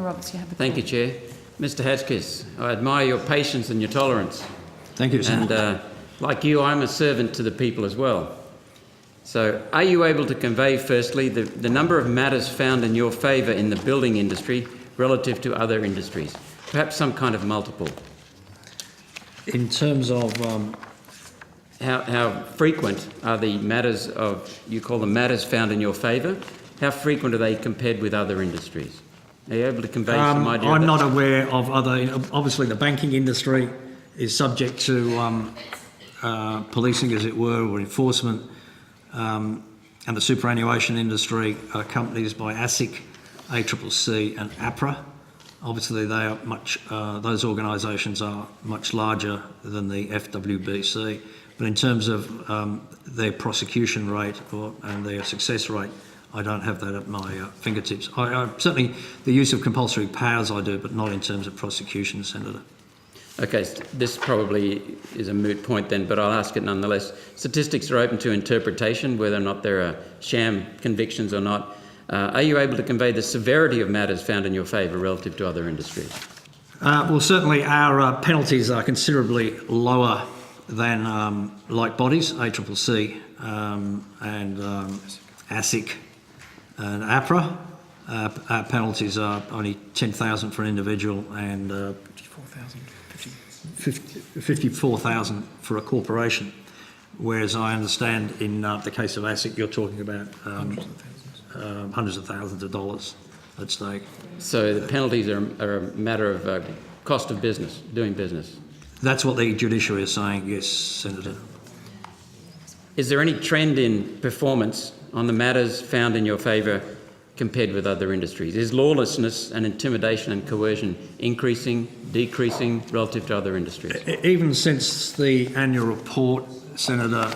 Roberts, you have the Thank you, Chair. Mr Hadgkiss, I admire your patience and your tolerance. Thank you, Senator. And like you, I'm a servant to the people as well. So are you able to convey, firstly, the number of matters found in your favour in the building industry relative to other industries? Perhaps some kind of multiple. In terms of... How frequent are the matters you call them matters found in your favour? How frequent are they compared with other industries? Are you able to convey some idea I'm of that? not aware of other... Obviously, the banking industry is subject to policing, as it were, or enforcement, and the superannuation industry are accompanied by ASIC, ACCC and APRA. Obviously, they are those organisations are much larger than the FWBC. But in terms of their prosecution rate and their success rate, I don't have that at my fingertips. Certainly, the use of compulsory powers I do, but not in terms of prosecution, Senator. Okay, this probably is a moot point then, but I'll ask it nonetheless. Statistics are open to interpretation, whether or not there are sham convictions or not. Are you able to convey the severity of matters found in your favour relative to other industries? Well, certainly our penalties are considerably lower than like bodies, ACCC and ASIC and APRA. Our penalties are only $10,000 for an individual and $54,000 for a corporation, whereas I understand in the case of ASIC you're talking about hundreds of thousands of dollars at stake. So the penalties are a matter of cost of business, doing business? That's what the judiciary is saying, yes, Senator. Is there any trend in performance on the matters found in your favour compared with other industries? Is lawlessness and intimidation and coercion increasing, decreasing relative to other industries? Even since the annual report, Senator,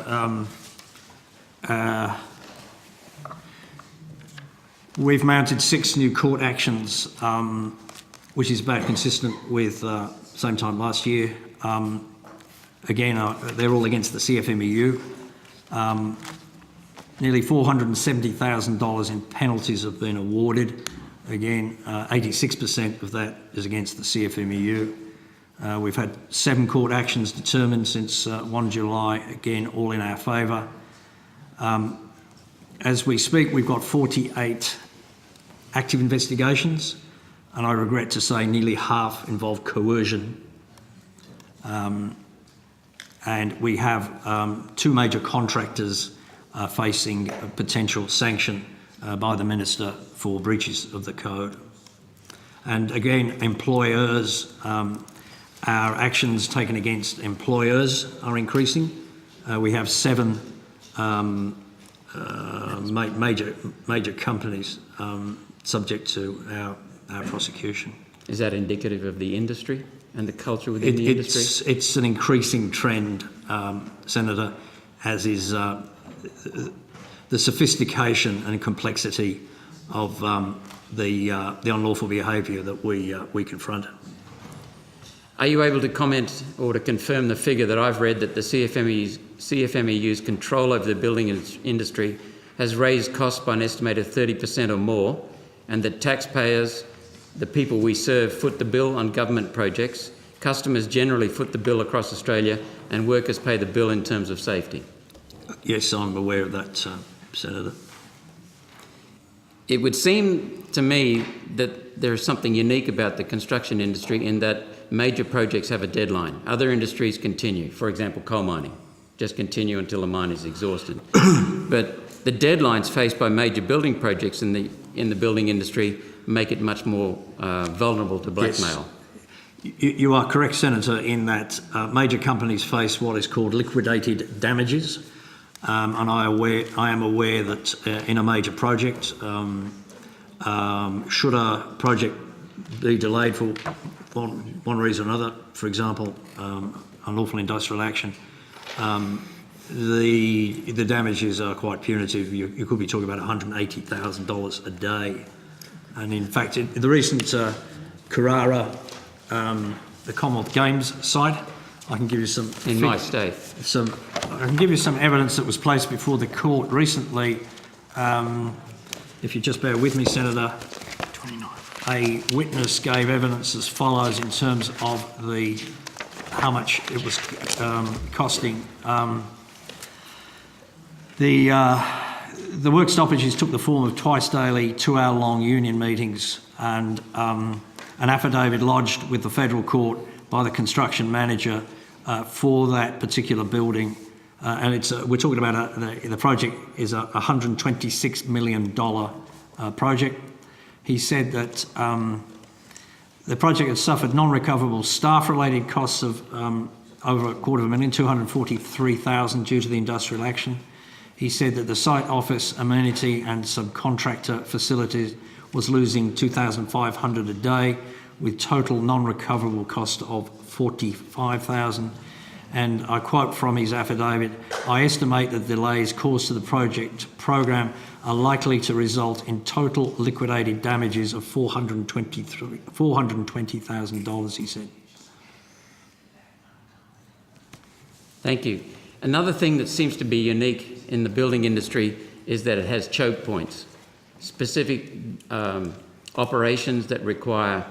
we've mounted 6 new court actions, which is about consistent with same time last year. Again, they're all against the CFMEU. Nearly $470,000 in penalties have been awarded. Again, 86% of that is against the CFMEU. We've had 7 court actions determined since 1 July, again, all in our favour. As we speak, we've got 48 active investigations, and I regret to say nearly half involve coercion. And we have 2 major contractors facing a potential sanction by the Minister for breaches of the code. And again, employers, our actions taken against employers are increasing. We have 7 major companies subject to our prosecution. Is that indicative of the industry and the culture within the industry? It's an increasing trend, Senator, as is the sophistication and complexity of the unlawful behaviour that we confront. Are you able to comment or to confirm the figure that I've read that the CFMEU's control over the building industry has raised costs by an estimated 30% or more, and that taxpayers, the people we serve, foot the bill on government projects, customers generally foot the bill across Australia, and workers pay the bill in terms of safety? Yes, I'm aware of that, Senator. It would seem to me that there is something unique about the construction industry in that major projects have a deadline. Other industries continue. For example, coal mining, just continue until the mine is exhausted. But the deadlines faced by major building projects in the building industry make it much more vulnerable to blackmail. Yes. You are correct, Senator, in that major companies face what is called liquidated damages. And I am aware that in a major project, should a project be delayed for one reason or another, for example, unlawful industrial action, the damages are quite punitive. You could be talking about $180,000 a day. And in fact, in the recent Carrara, the Commonwealth Games site, I can give you some... In my state. I can give you some evidence that was placed before the court recently. If you just bear with me, Senator. 29. a witness gave evidence as follows in terms of how much it was costing. The work stoppages took the form of twice daily, 2-hour-long union meetings and an affidavit lodged with the federal court by the construction manager for that particular building. And we're talking about the project is a $126 million project. He said that the project had suffered non-recoverable staff-related costs of over $243,000 due to the industrial action. He said that the site office, amenity and subcontractor facilities was losing $2,500 a day with total non-recoverable cost of $45,000. And I quote from his affidavit, "I estimate that delays caused to the project program are likely to result in total liquidated damages of $420,000, he said. Thank you. Another thing that seems to be unique in the building industry is that it has choke points, specific operations that require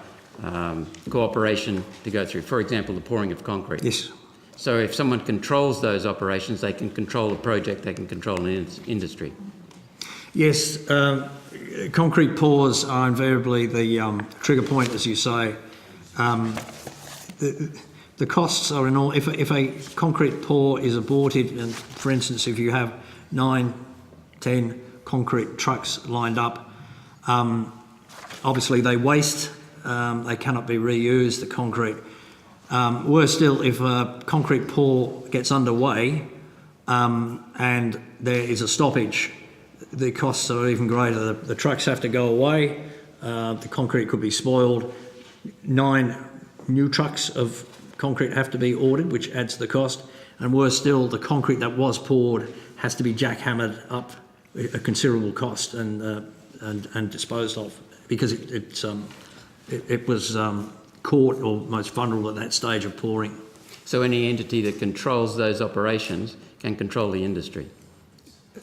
cooperation to go through. For example, the pouring of concrete. Yes. So if someone controls those operations, they can control a project, they can control an industry. Yes, concrete pours are invariably the trigger point, as you say. The costs are enormous. If a concrete pour is aborted, and for instance, if you have 9, 10 concrete trucks lined up, obviously they waste, they cannot be reused, the concrete. Worse still, if a concrete pour gets underway and there is a stoppage, the costs are even greater. The trucks have to go away, the concrete could be spoiled, 9 new trucks of concrete have to be ordered, which adds to the cost, and worse still, the concrete that was poured has to be jackhammered up a considerable cost and disposed of, because it was caught or most vulnerable at that stage of pouring. So any entity that controls those operations can control the industry?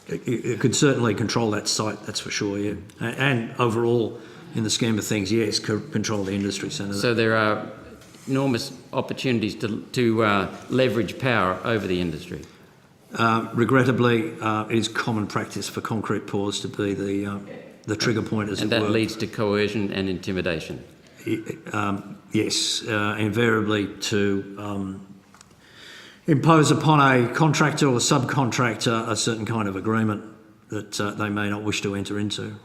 It could certainly control that site, that's for sure, yeah. And overall, in the scheme of things, yes, control the industry, Senator. So there are enormous opportunities to leverage power over the industry? Regrettably, it is common practice for concrete pours to be the trigger point, as it were. And that leads to coercion and intimidation? Yes, invariably to impose upon a contractor or subcontractor a certain kind of agreement that they may not wish to enter into.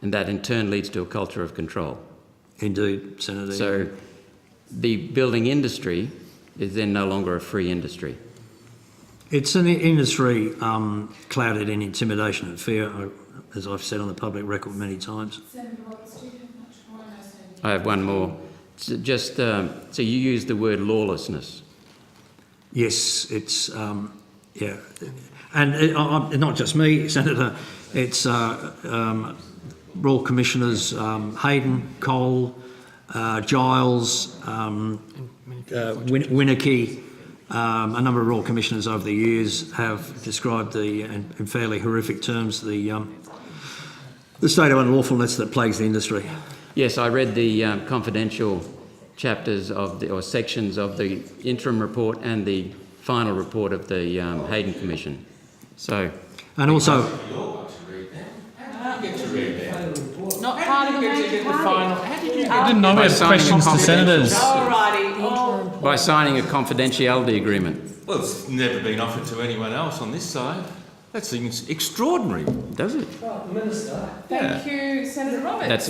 And that in turn leads to a culture of control? Indeed, Senator. So the building industry is then no longer a free industry? It's an industry clouded in intimidation and fear, as I've said on the public record many times. I have one more. So you use the word lawlessness. Yes, it's, yeah. And not just me, Senator, it's Royal Commissioners Heydon, Cole, Giles, Winnicky, a number of Royal Commissioners over the years have described in fairly horrific terms the state of unlawfulness that plagues the industry. Yes, I read the confidential chapters or sections of the interim report and the final report of the Heydon Commission. So, and also, not part of the final. I didn't know we had questions to senators. Alrighty. by signing a confidentiality agreement. Well, it's never been offered to anyone else on this side. That seems extraordinary. Does it? Thank you, Senator Roberts. That's it.